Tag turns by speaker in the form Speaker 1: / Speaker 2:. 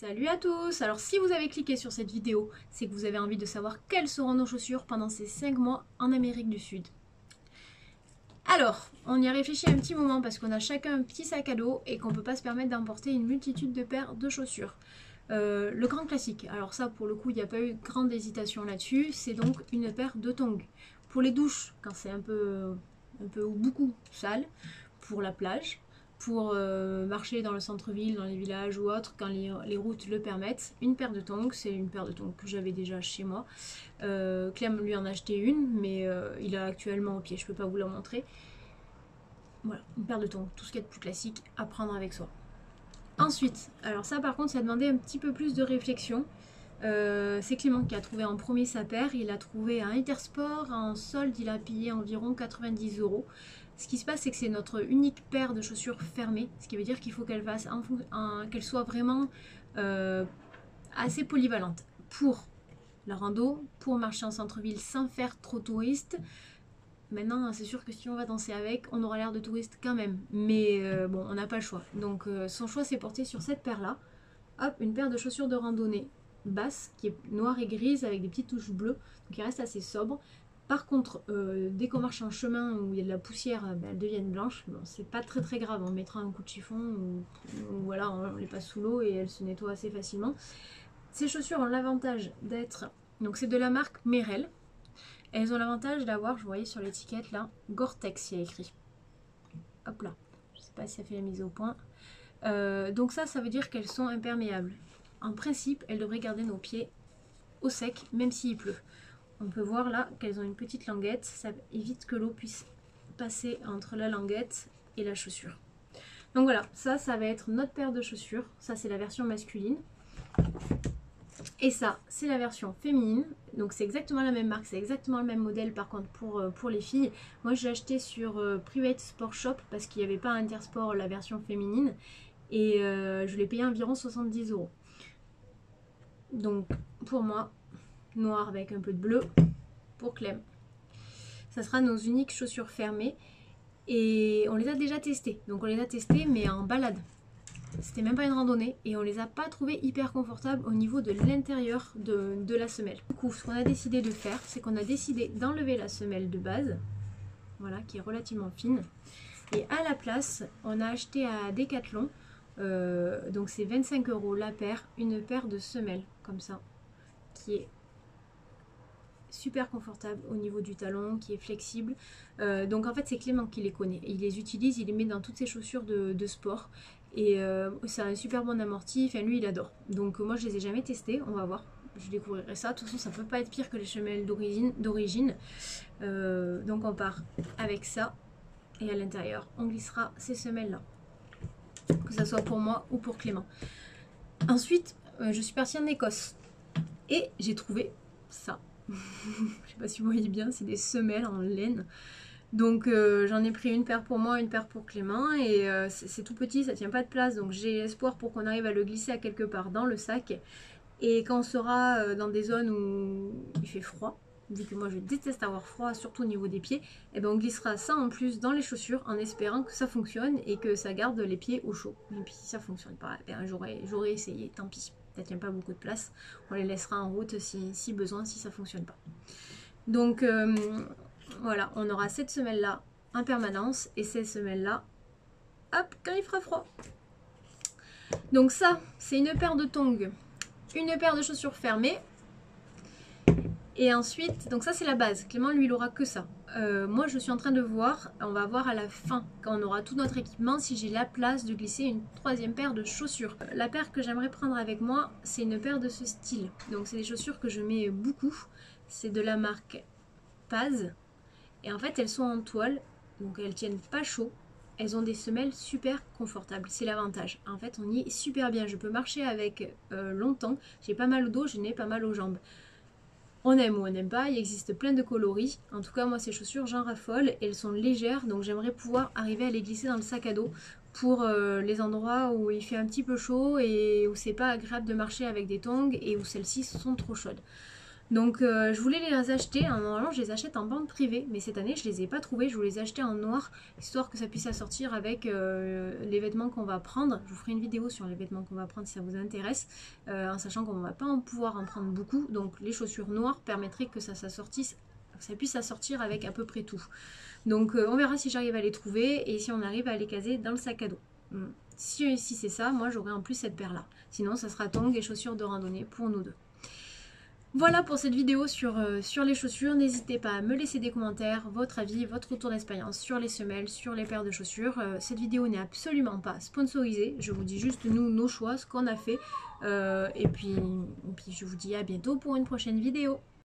Speaker 1: Salut à tous! Alors si vous avez cliqué sur cette vidéo, c'est que vous avez envie de savoir quelles seront nos chaussures pendant ces 5 mois en Amérique du Sud. Alors, on y a réfléchi un petit moment parce qu'on a chacun un petit sac à dos et qu'on ne peut pas se permettre d'emporter une multitude de paires de chaussures. Le grand classique, alors ça pour le coup il n'y a pas eu grande hésitation là-dessus, c'est donc une paire de tongs. Pour les douches, quand c'est un peu ou beaucoup sale, pour la plage, pour marcher dans le centre-ville, dans les villages ou autres, quand les routes le permettent, une paire de tongs, c'est une paire de tongs que j'avais déjà chez moi. Clem lui en a acheté une, mais il a actuellement au pied, je ne peux pas vous la montrer. Voilà, une paire de tongs, tout ce qui est de plus classique à prendre avec soi. Ensuite, alors ça par contre ça demandait un petit peu plus de réflexion. C'est Clément qui a trouvé en premier sa paire, il a trouvé un Intersport, en solde il a payé environ 90 €. Ce qui se passe c'est que c'est notre unique paire de chaussures fermée, ce qui veut dire qu'il faut qu'elle qu'elle soit vraiment assez polyvalente pour la rando, pour marcher en centre-ville sans faire trop touriste. Maintenant, c'est sûr que si on va danser avec, on aura l'air de touriste quand même. Mais bon, on n'a pas le choix. Donc son choix s'est porté sur cette paire-là. Hop, une paire de chaussures de randonnée basse, qui est noire et grise avec des petites touches bleues. Donc il reste assez sobre. Par contre, dès qu'on marche en chemin où il y a de la poussière, elles deviennent blanches. Bon, c'est pas très grave, on mettra un coup de chiffon ou voilà, on les passe sous l'eau et elles se nettoient assez facilement. Ces chaussures ont l'avantage d'être... Donc c'est de la marque Merrell. Elles ont l'avantage d'avoir, je voyais sur l'étiquette là, Gore-Tex, il y a écrit. Hop là, je ne sais pas si ça fait la mise au point. Donc ça veut dire qu'elles sont imperméables. En principe, elles devraient garder nos pieds au sec, même s'il pleut. On peut voir là qu'elles ont une petite languette, ça évite que l'eau puisse passer entre la languette et la chaussure. Donc voilà, ça va être notre paire de chaussures. Ça, c'est la version masculine. Et ça, c'est la version féminine. Donc c'est exactement la même marque, c'est exactement le même modèle par contre pour les filles. Moi j'ai acheté sur Private Sport Shop parce qu'il n'y avait pas Intersport la version féminine. Et je l'ai payé environ 70 €. Donc pour moi, noir avec un peu de bleu. Pour Clem, ça sera nos uniques chaussures fermées. Et on les a déjà testées. Donc on les a testées mais en balade. C'était même pas une randonnée et on les a pas trouvées hyper confortables au niveau de l'intérieur de la semelle. Du coup, ce qu'on a décidé de faire, c'est qu'on a décidé d'enlever la semelle de base, voilà, qui est relativement fine. Et à la place, on a acheté à Decathlon, donc c'est 25 € la paire, une paire de semelles comme ça, qui est super confortable au niveau du talon, qui est flexible. Donc en fait c'est Clément qui les connaît, il les utilise, il les met dans toutes ses chaussures de sport et c'est un super bon amorti, enfin lui il adore. Donc moi je les ai jamais testés, on va voir, je découvrirai ça. De toute façon ça peut pas être pire que les semelles d'origine. Donc on part avec ça et à l'intérieur on glissera ces semelles là, que ça soit pour moi ou pour Clément. Ensuite je suis partie en Écosse et j'ai trouvé ça. Je sais pas si vous voyez bien, c'est des semelles en laine. Donc j'en ai pris une paire pour moi, une paire pour Clément. Et c'est tout petit, ça tient pas de place. Donc j'ai espoir pour qu'on arrive à le glisser à quelque part dans le sac. Et quand on sera dans des zones où il fait froid, vu que moi je déteste avoir froid, surtout au niveau des pieds, et ben on glissera ça en plus dans les chaussures en espérant que ça fonctionne et que ça garde les pieds au chaud. Et puis si ça fonctionne pas, ben, j'aurais essayé, tant pis. Ça tient pas beaucoup de place, on les laissera en route si besoin, si ça fonctionne pas. Donc voilà, on aura cette semelle là en permanence et cette semelle là, hop, quand il fera froid. Donc ça, c'est une paire de tongs, une paire de chaussures fermées. Et ensuite, donc ça c'est la base, Clément lui il aura que ça. Moi je suis en train de voir, on va voir à la fin, quand on aura tout notre équipement, si j'ai la place de glisser une troisième paire de chaussures. La paire que j'aimerais prendre avec moi, c'est une paire de ce style. Donc c'est des chaussures que je mets beaucoup, c'est de la marque Paz. Et en fait elles sont en toile, donc elles tiennent pas chaud. Elles ont des semelles super confortables, c'est l'avantage. En fait on y est super bien, je peux marcher avec longtemps, j'ai pas mal au dos, je n'ai pas mal aux jambes. On aime ou on n'aime pas, il existe plein de coloris. En tout cas, moi, ces chaussures, j'en raffole. Elles sont légères, donc j'aimerais pouvoir arriver à les glisser dans le sac à dos pour les endroits où il fait un petit peu chaud et où c'est pas agréable de marcher avec des tongs et où celles-ci sont trop chaudes. Donc je voulais les acheter, normalement je les achète en vente privée, mais cette année je les ai pas trouvés, je voulais les acheter en noir, histoire que ça puisse assortir avec les vêtements qu'on va prendre. Je vous ferai une vidéo sur les vêtements qu'on va prendre si ça vous intéresse, en sachant qu'on va pas pouvoir en prendre beaucoup, donc les chaussures noires permettraient que ça s'assortisse, que ça puisse assortir avec à peu près tout. Donc on verra si j'arrive à les trouver et si on arrive à les caser dans le sac à dos. Si c'est ça, moi j'aurai en plus cette paire là. Sinon ça sera tongs et chaussures de randonnée pour nous deux. Voilà pour cette vidéo sur les chaussures. N'hésitez pas à me laisser des commentaires, votre avis, votre retour d'expérience sur les semelles, sur les paires de chaussures. Cette vidéo n'est absolument pas sponsorisée. Je vous dis juste nous, nos choix, ce qu'on a fait. Et puis je vous dis à bientôt pour une prochaine vidéo.